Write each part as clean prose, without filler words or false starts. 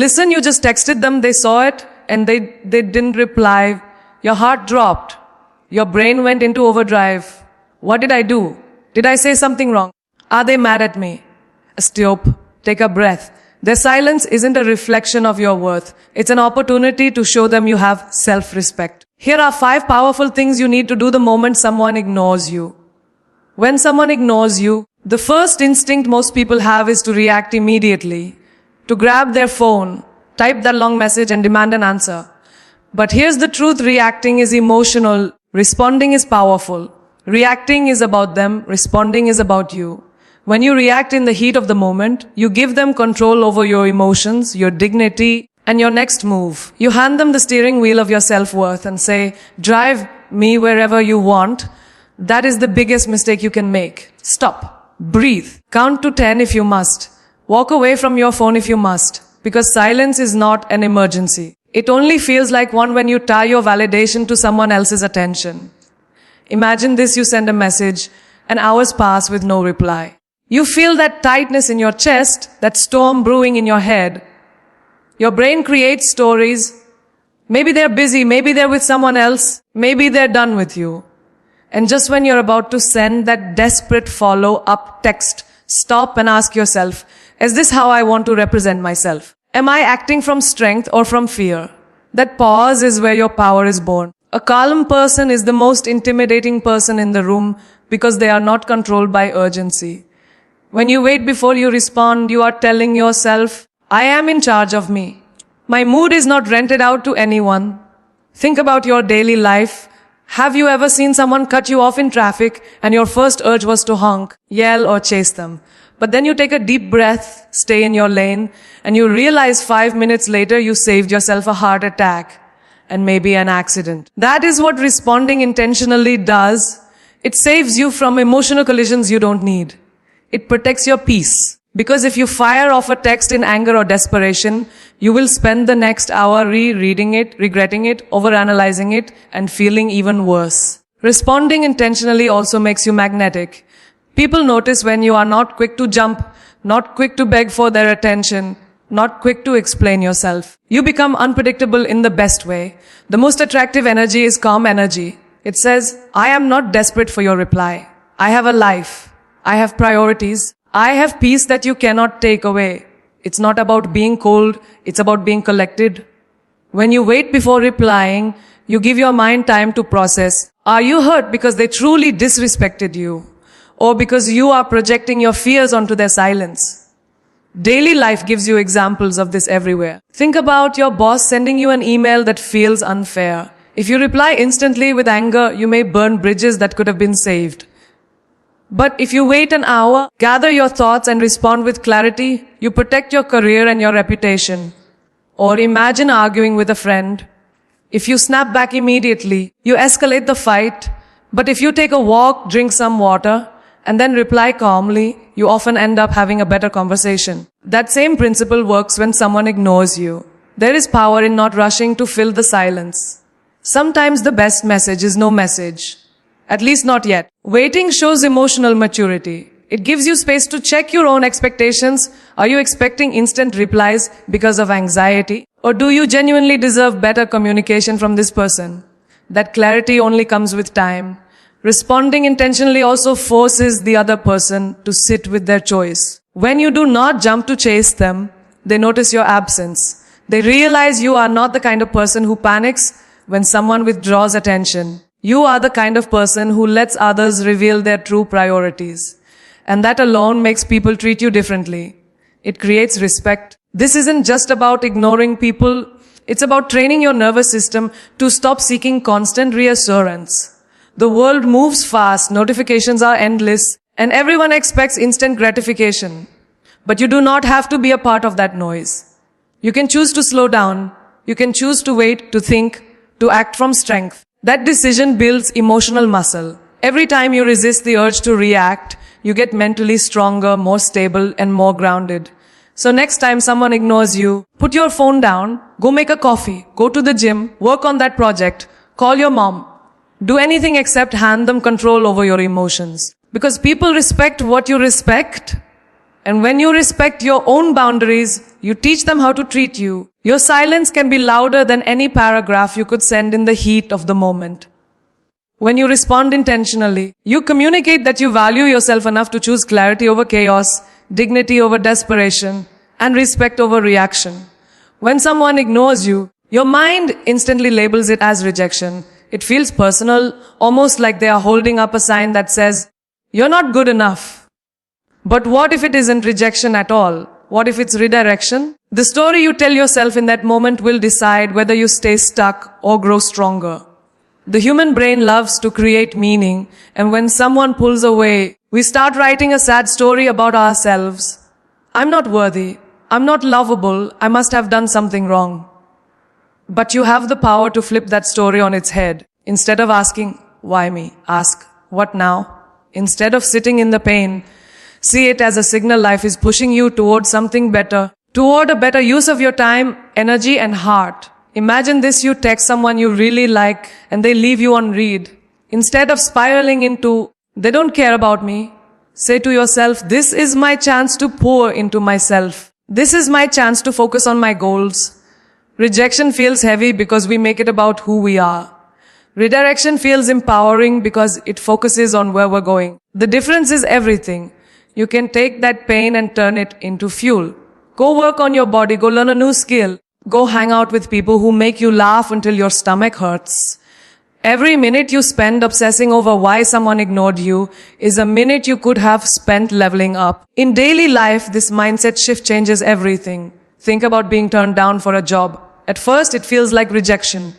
Listen, you just texted them, they saw it, and they didn't reply. Your heart dropped. Your brain went into overdrive. What did I do? Did I say something wrong? Are they mad at me? Stop. Take a breath. Their silence isn't a reflection of your worth. It's an opportunity to show them you have self-respect. Here are 5 powerful things you need to do the moment someone ignores you. When someone ignores you, the first instinct most people have is to react immediately, to grab their phone, type that long message and demand an answer. But here's the truth, reacting is emotional, responding is powerful. Reacting is about them, responding is about you. When you react in the heat of the moment, you give them control over your emotions, your dignity, and your next move. You hand them the steering wheel of your self-worth and say, drive me wherever you want. That is the biggest mistake you can make. Stop. Breathe. Count to 10 if you must. Walk away from your phone if you must. Because silence is not an emergency. It only feels like one when you tie your validation to someone else's attention. Imagine this, you send a message, and hours pass with no reply. You feel that tightness in your chest, that storm brewing in your head. Your brain creates stories. Maybe they're busy, maybe they're with someone else, maybe they're done with you. And just when you're about to send that desperate follow-up text, stop and ask yourself, is this how I want to represent myself? Am I acting from strength or from fear? That pause is where your power is born. A calm person is the most intimidating person in the room because they are not controlled by urgency. When you wait before you respond, you are telling yourself, I am in charge of me. My mood is not rented out to anyone. Think about your daily life. Have you ever seen someone cut you off in traffic and your first urge was to honk, yell, or chase them? But then you take a deep breath, stay in your lane, and you realize 5 minutes later you saved yourself a heart attack and maybe an accident. That is what responding intentionally does. It saves you from emotional collisions you don't need. It protects your peace. Because if you fire off a text in anger or desperation, you will spend the next hour rereading it, regretting it, overanalyzing it, and feeling even worse. Responding intentionally also makes you magnetic. People notice when you are not quick to jump, not quick to beg for their attention, not quick to explain yourself. You become unpredictable in the best way. The most attractive energy is calm energy. It says, I am not desperate for your reply. I have a life. I have priorities. I have peace that you cannot take away. It's not about being cold. It's about being collected. When you wait before replying, you give your mind time to process. Are you hurt because they truly disrespected you? Or because you are projecting your fears onto their silence? Daily life gives you examples of this everywhere. Think about your boss sending you an email that feels unfair. If you reply instantly with anger, you may burn bridges that could have been saved. But if you wait an hour, gather your thoughts and respond with clarity, you protect your career and your reputation. Or imagine arguing with a friend. If you snap back immediately, you escalate the fight. But if you take a walk, drink some water, and then reply calmly, you often end up having a better conversation. That same principle works when someone ignores you. There is power in not rushing to fill the silence. Sometimes the best message is no message. At least not yet. Waiting shows emotional maturity. It gives you space to check your own expectations. Are you expecting instant replies because of anxiety? Or do you genuinely deserve better communication from this person? That clarity only comes with time. Responding intentionally also forces the other person to sit with their choice. When you do not jump to chase them, they notice your absence. They realize you are not the kind of person who panics when someone withdraws attention. You are the kind of person who lets others reveal their true priorities. And that alone makes people treat you differently. It creates respect. This isn't just about ignoring people. It's about training your nervous system to stop seeking constant reassurance. The world moves fast, notifications are endless, and everyone expects instant gratification. But you do not have to be a part of that noise. You can choose to slow down. You can choose to wait, to think, to act from strength. That decision builds emotional muscle. Every time you resist the urge to react, you get mentally stronger, more stable, and more grounded. So next time someone ignores you, put your phone down, go make a coffee, go to the gym, work on that project, call your mom. Do anything except hand them control over your emotions. Because people respect what you respect. And when you respect your own boundaries, you teach them how to treat you. Your silence can be louder than any paragraph you could send in the heat of the moment. When you respond intentionally, you communicate that you value yourself enough to choose clarity over chaos, dignity over desperation, and respect over reaction. When someone ignores you, your mind instantly labels it as rejection. It feels personal, almost like they are holding up a sign that says, "You're not good enough." But what if it isn't rejection at all? What if it's redirection? The story you tell yourself in that moment will decide whether you stay stuck or grow stronger. The human brain loves to create meaning, and when someone pulls away, we start writing a sad story about ourselves. I'm not worthy. I'm not lovable. I must have done something wrong. But you have the power to flip that story on its head. Instead of asking, "Why me?" ask, "What now?" Instead of sitting in the pain, see it as a signal life is pushing you toward something better, toward a better use of your time, energy, and heart. Imagine this: you text someone you really like and they leave you on read. Instead of spiraling into, "They don't care about me," say to yourself, "This is my chance to pour into myself. This is my chance to focus on my goals." Rejection feels heavy because we make it about who we are. Redirection feels empowering because it focuses on where we're going. The difference is everything. You can take that pain and turn it into fuel. Go work on your body, go learn a new skill. Go hang out with people who make you laugh until your stomach hurts. Every minute you spend obsessing over why someone ignored you is a minute you could have spent leveling up. In daily life, this mindset shift changes everything. Think about being turned down for a job. At first, it feels like rejection.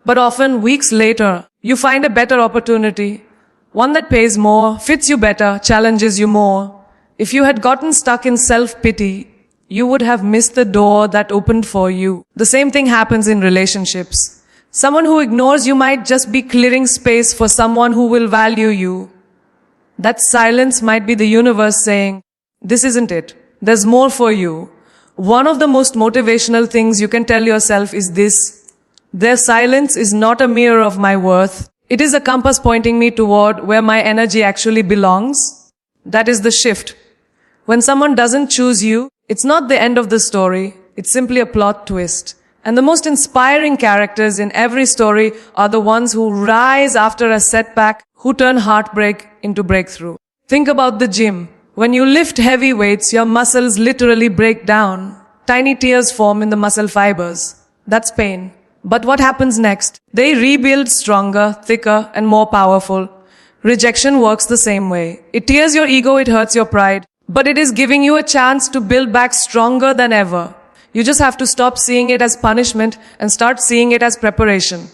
But often, weeks later, you find a better opportunity. One that pays more, fits you better, challenges you more. If you had gotten stuck in self-pity, you would have missed the door that opened for you. The same thing happens in relationships. Someone who ignores you might just be clearing space for someone who will value you. That silence might be the universe saying, "This isn't it. There's more for you." One of the most motivational things you can tell yourself is this: their silence is not a mirror of my worth. It is a compass pointing me toward where my energy actually belongs. That is the shift. When someone doesn't choose you, it's not the end of the story. It's simply a plot twist. And the most inspiring characters in every story are the ones who rise after a setback, who turn heartbreak into breakthrough. Think about the gym. When you lift heavy weights, your muscles literally break down. Tiny tears form in the muscle fibers. That's pain. But what happens next? They rebuild stronger, thicker, and more powerful. Rejection works the same way. It tears your ego, it hurts your pride, but it is giving you a chance to build back stronger than ever. You just have to stop seeing it as punishment and start seeing it as preparation.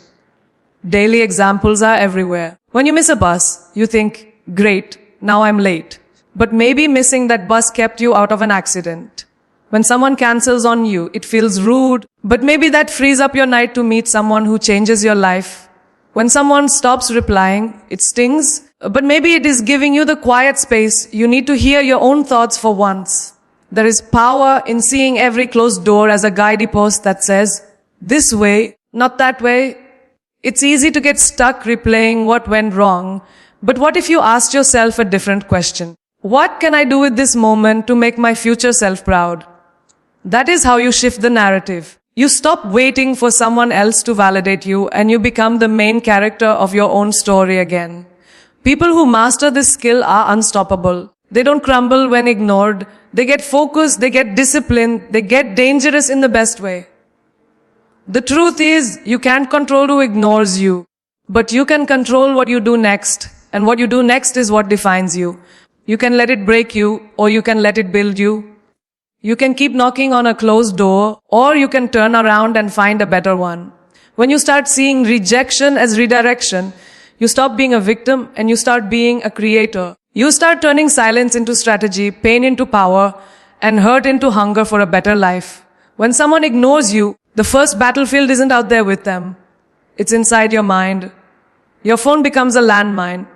Daily examples are everywhere. When you miss a bus, you think, "Great, now I'm late." But maybe missing that bus kept you out of an accident. When someone cancels on you, it feels rude, but maybe that frees up your night to meet someone who changes your life. When someone stops replying, it stings, but maybe it is giving you the quiet space you need to hear your own thoughts for once. There is power in seeing every closed door as a guidepost that says, "This way, not that way." It's easy to get stuck replaying what went wrong, but what if you asked yourself a different question? What can I do with this moment to make my future self proud? That is how you shift the narrative. You stop waiting for someone else to validate you and you become the main character of your own story again. People who master this skill are unstoppable. They don't crumble when ignored. They get focused, they get disciplined, they get dangerous in the best way. The truth is, you can't control who ignores you, but you can control what you do next. And what you do next is what defines you. You can let it break you, or you can let it build you. You can keep knocking on a closed door, or you can turn around and find a better one. When you start seeing rejection as redirection, you stop being a victim and you start being a creator. You start turning silence into strategy, pain into power, and hurt into hunger for a better life. When someone ignores you, the first battlefield isn't out there with them. It's inside your mind. Your phone becomes a landmine.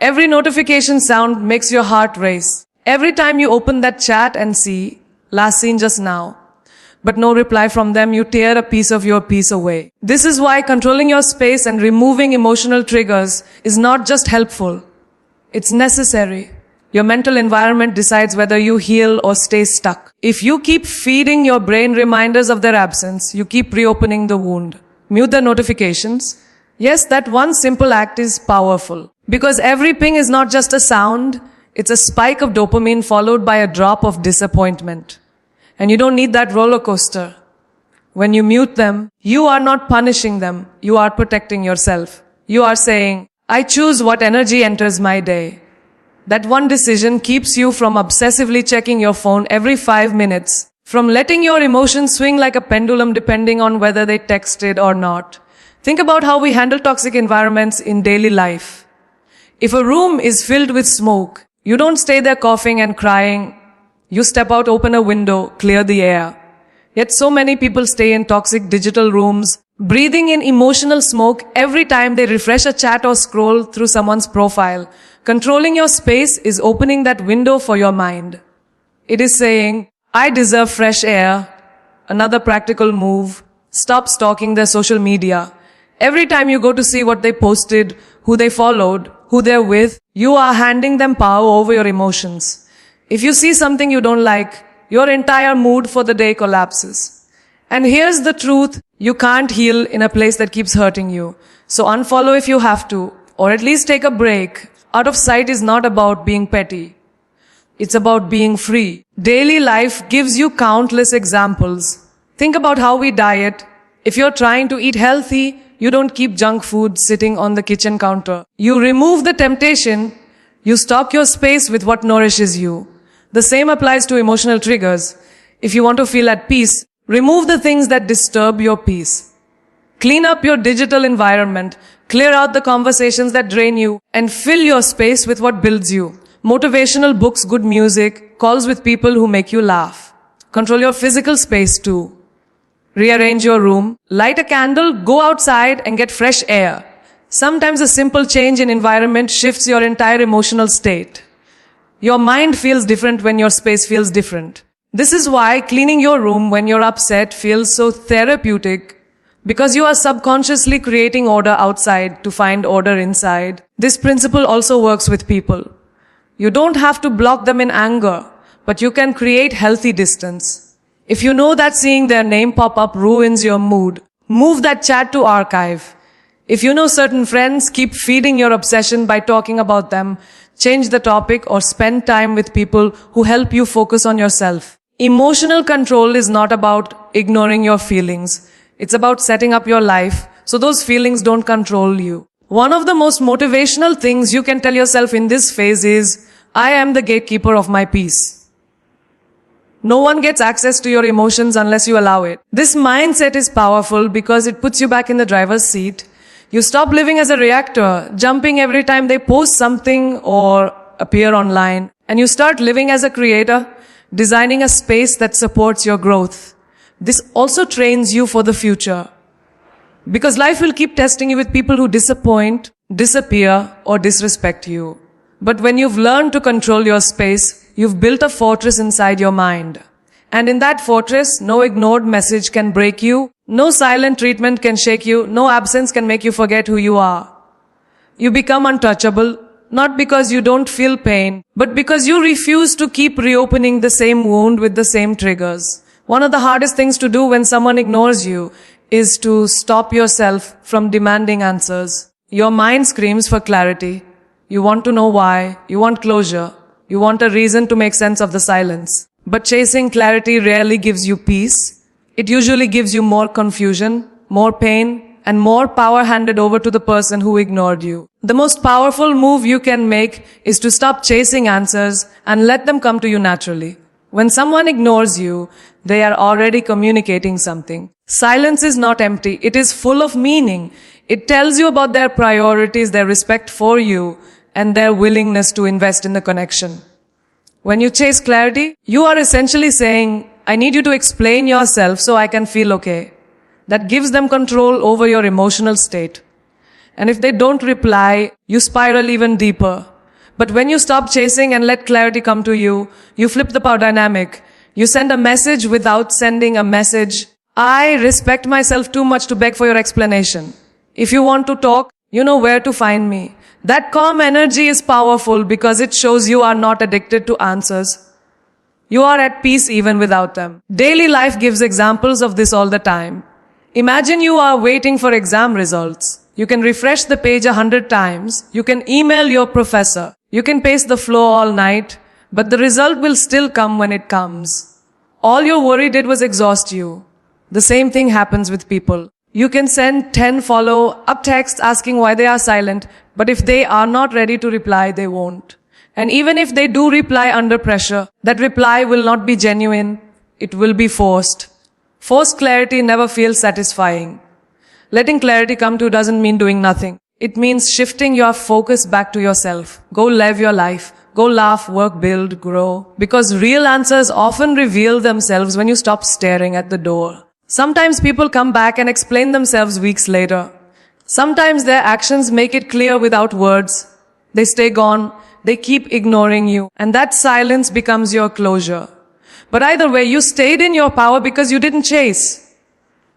Every notification sound makes your heart race. Every time you open that chat and see, "Last seen just now," but no reply from them, you tear a piece of your peace away. This is why controlling your space and removing emotional triggers is not just helpful. It's necessary. Your mental environment decides whether you heal or stay stuck. If you keep feeding your brain reminders of their absence, you keep reopening the wound. Mute the notifications. Yes, that one simple act is powerful. Because every ping is not just a sound, it's a spike of dopamine followed by a drop of disappointment. And you don't need that roller coaster. When you mute them, you are not punishing them. You are protecting yourself. You are saying, I choose what energy enters my day. That one decision keeps you from obsessively checking your phone every 5 minutes, from letting your emotions swing like a pendulum depending on whether they texted or not. Think about how we handle toxic environments in daily life. If a room is filled with smoke, you don't stay there coughing and crying. You step out, open a window, clear the air. Yet so many people stay in toxic digital rooms, breathing in emotional smoke every time they refresh a chat or scroll through someone's profile. Controlling your space is opening that window for your mind. It is saying, I deserve fresh air. Another practical move. Stop stalking their social media. Every time you go to see what they posted, who they followed, who they're with, you are handing them power over your emotions. If you see something you don't like, your entire mood for the day collapses. And here's the truth, you can't heal in a place that keeps hurting you. So unfollow if you have to, or at least take a break. Out of sight is not about being petty. It's about being free. Daily life gives you countless examples. Think about how we diet. If you're trying to eat healthy, you don't keep junk food sitting on the kitchen counter. You remove the temptation. You stock your space with what nourishes you. The same applies to emotional triggers. If you want to feel at peace, remove the things that disturb your peace. Clean up your digital environment. Clear out the conversations that drain you and fill your space with what builds you. Motivational books, good music, calls with people who make you laugh. Control your physical space too. Rearrange your room, light a candle, go outside and get fresh air. Sometimes a simple change in environment shifts your entire emotional state. Your mind feels different when your space feels different. This is why cleaning your room when you're upset feels so therapeutic. Because you are subconsciously creating order outside to find order inside. This principle also works with people. You don't have to block them in anger, but you can create healthy distance. If you know that seeing their name pop up ruins your mood, move that chat to archive. If you know certain friends keep feeding your obsession by talking about them, change the topic or spend time with people who help you focus on yourself. Emotional control is not about ignoring your feelings. It's about setting up your life so those feelings don't control you. One of the most motivational things you can tell yourself in this phase is, I am the gatekeeper of my peace. No one gets access to your emotions unless you allow it. This mindset is powerful because it puts you back in the driver's seat. You stop living as a reactor, jumping every time they post something or appear online. And you start living as a creator, designing a space that supports your growth. This also trains you for the future. Because life will keep testing you with people who disappoint, disappear, or disrespect you. But when you've learned to control your space, you've built a fortress inside your mind. And in that fortress, no ignored message can break you, no silent treatment can shake you, no absence can make you forget who you are. You become untouchable, not because you don't feel pain, but because you refuse to keep reopening the same wound with the same triggers. One of the hardest things to do when someone ignores you is to stop yourself from demanding answers. Your mind screams for clarity. You want to know why. You want closure. You want a reason to make sense of the silence. But chasing clarity rarely gives you peace. It usually gives you more confusion, more pain, and more power handed over to the person who ignored you. The most powerful move you can make is to stop chasing answers and let them come to you naturally. When someone ignores you, they are already communicating something. Silence is not empty. It is full of meaning. It tells you about their priorities, their respect for you, and their willingness to invest in the connection. When you chase clarity, you are essentially saying, I need you to explain yourself so I can feel okay. That gives them control over your emotional state. And if they don't reply, you spiral even deeper. But when you stop chasing and let clarity come to you, you flip the power dynamic. You send a message without sending a message. I respect myself too much to beg for your explanation. If you want to talk, You know where to find me. That calm energy is powerful because it shows you are not addicted to answers. You are at peace even without them. Daily life gives examples of this all the time. Imagine you are waiting for exam results. You can refresh the page 100 times. You can email your professor. You can pace the floor all night. But the result will still come when it comes. All your worry did was exhaust you. The same thing happens with people. You can send 10 follow-up texts asking why they are silent, but if they are not ready to reply, they won't. And even if they do reply under pressure, that reply will not be genuine. It will be forced. Forced clarity never feels satisfying. Letting clarity come to doesn't mean doing nothing. It means shifting your focus back to yourself. Go live your life. Go laugh, work, build, grow. Because real answers often reveal themselves when you stop staring at the door. Sometimes people come back and explain themselves weeks later. Sometimes their actions make it clear without words. They stay gone. They keep ignoring you. And that silence becomes your closure. But either way, you stayed in your power because you didn't chase.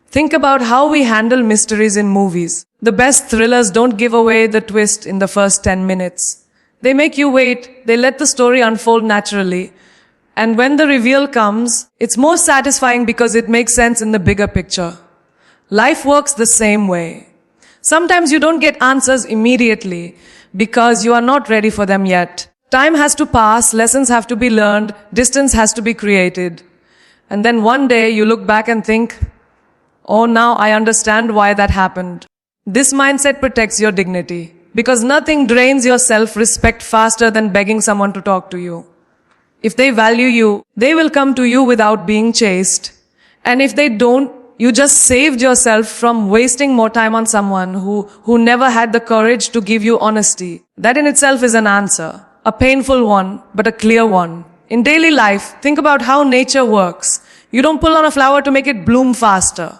Think about how we handle mysteries in movies. The best thrillers don't give away the twist in the first 10 minutes. They make you wait. They let the story unfold naturally. And when the reveal comes, it's more satisfying because it makes sense in the bigger picture. Life works the same way. Sometimes you don't get answers immediately because you are not ready for them yet. Time has to pass, lessons have to be learned, distance has to be created. And then one day you look back and think, oh, now I understand why that happened. This mindset protects your dignity because nothing drains your self-respect faster than begging someone to talk to you. If they value you, they will come to you without being chased. And if they don't, you just saved yourself from wasting more time on someone who never had the courage to give you honesty. That in itself is an answer. A painful one, but a clear one. In daily life, think about how nature works. You don't pull on a flower to make it bloom faster.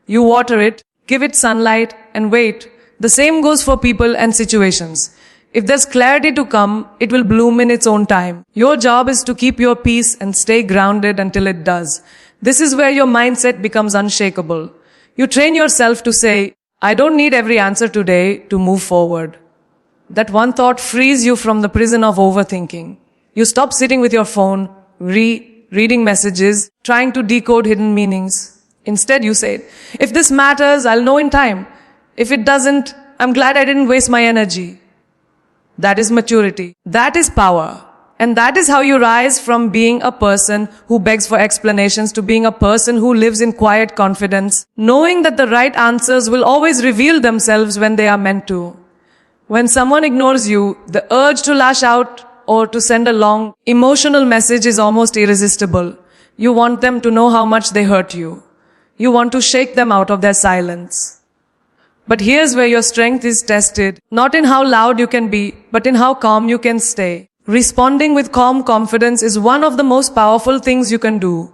You water it, give it sunlight, and wait. The same goes for people and situations. If there's clarity to come, it will bloom in its own time. Your job is to keep your peace and stay grounded until it does. This is where your mindset becomes unshakable. You train yourself to say, I don't need every answer today to move forward. That one thought frees you from the prison of overthinking. You stop sitting with your phone, reading messages, trying to decode hidden meanings. Instead, you say, if this matters, I'll know in time. If it doesn't, I'm glad I didn't waste my energy. That is maturity. That is power. And that is how you rise from being a person who begs for explanations to being a person who lives in quiet confidence, knowing that the right answers will always reveal themselves when they are meant to. When someone ignores you, the urge to lash out or to send a long, emotional message is almost irresistible. You want them to know how much they hurt you. You want to shake them out of their silence. But here's where your strength is tested, not in how loud you can be, but in how calm you can stay. Responding with calm confidence is one of the most powerful things you can do.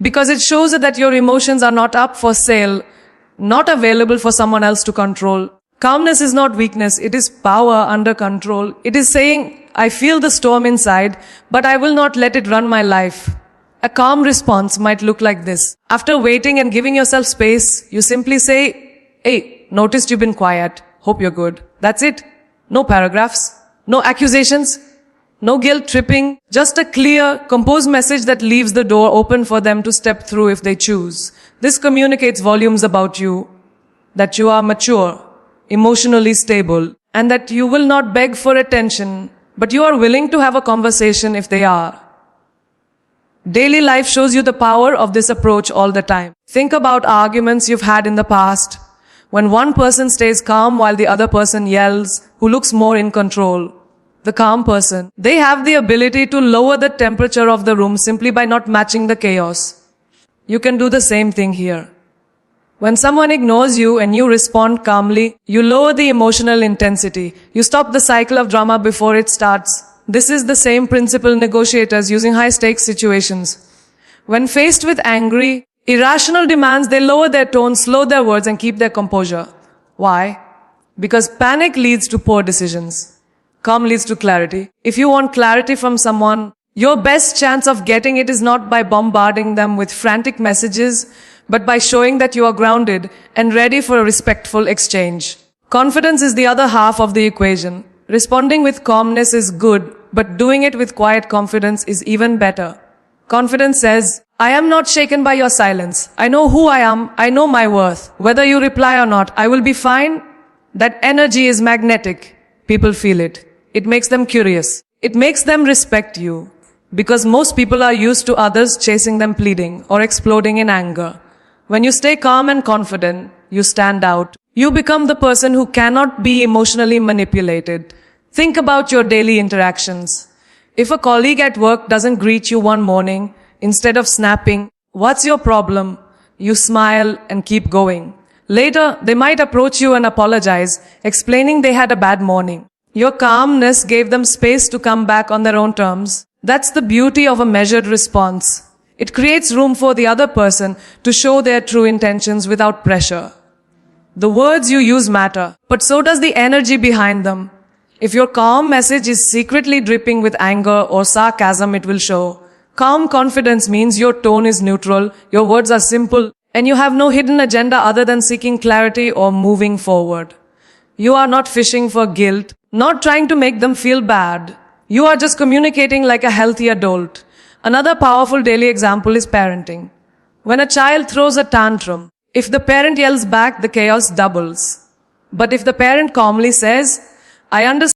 Because it shows that your emotions are not up for sale, not available for someone else to control. Calmness is not weakness, it is power under control. It is saying, I feel the storm inside, but I will not let it run my life. A calm response might look like this. After waiting and giving yourself space, you simply say, hey, noticed you've been quiet. Hope you're good. That's it. No paragraphs. No accusations. No guilt tripping. Just a clear, composed message that leaves the door open for them to step through if they choose. This communicates volumes about you. That you are mature, emotionally stable, and that you will not beg for attention, but you are willing to have a conversation if they are. Daily life shows you the power of this approach all the time. Think about arguments you've had in the past. When one person stays calm while the other person yells, who looks more in control? The calm person. They have the ability to lower the temperature of the room simply by not matching the chaos. You can do the same thing here. When someone ignores you and you respond calmly, you lower the emotional intensity. You stop the cycle of drama before it starts. This is the same principle negotiators using high-stakes situations. When faced with angry, irrational demands, they lower their tone, slow their words, and keep their composure. Why? Because panic leads to poor decisions. Calm leads to clarity. If you want clarity from someone, your best chance of getting it is not by bombarding them with frantic messages, but by showing that you are grounded and ready for a respectful exchange. Confidence is the other half of the equation. Responding with calmness is good, but doing it with quiet confidence is even better. Confidence says, I am not shaken by your silence. I know who I am. I know my worth. Whether you reply or not, I will be fine. That energy is magnetic. People feel it. It makes them curious. It makes them respect you. Because most people are used to others chasing them pleading or exploding in anger. When you stay calm and confident, you stand out. You become the person who cannot be emotionally manipulated. Think about your daily interactions. If a colleague at work doesn't greet you one morning, instead of snapping, "What's your problem?" you smile and keep going. Later, they might approach you and apologize, explaining they had a bad morning. Your calmness gave them space to come back on their own terms. That's the beauty of a measured response. It creates room for the other person to show their true intentions without pressure. The words you use matter, but so does the energy behind them. If your calm message is secretly dripping with anger or sarcasm, it will show. Calm confidence means your tone is neutral, your words are simple, and you have no hidden agenda other than seeking clarity or moving forward. You are not fishing for guilt, not trying to make them feel bad. You are just communicating like a healthy adult. Another powerful daily example is parenting. When a child throws a tantrum, if the parent yells back, the chaos doubles. But if the parent calmly says, I understand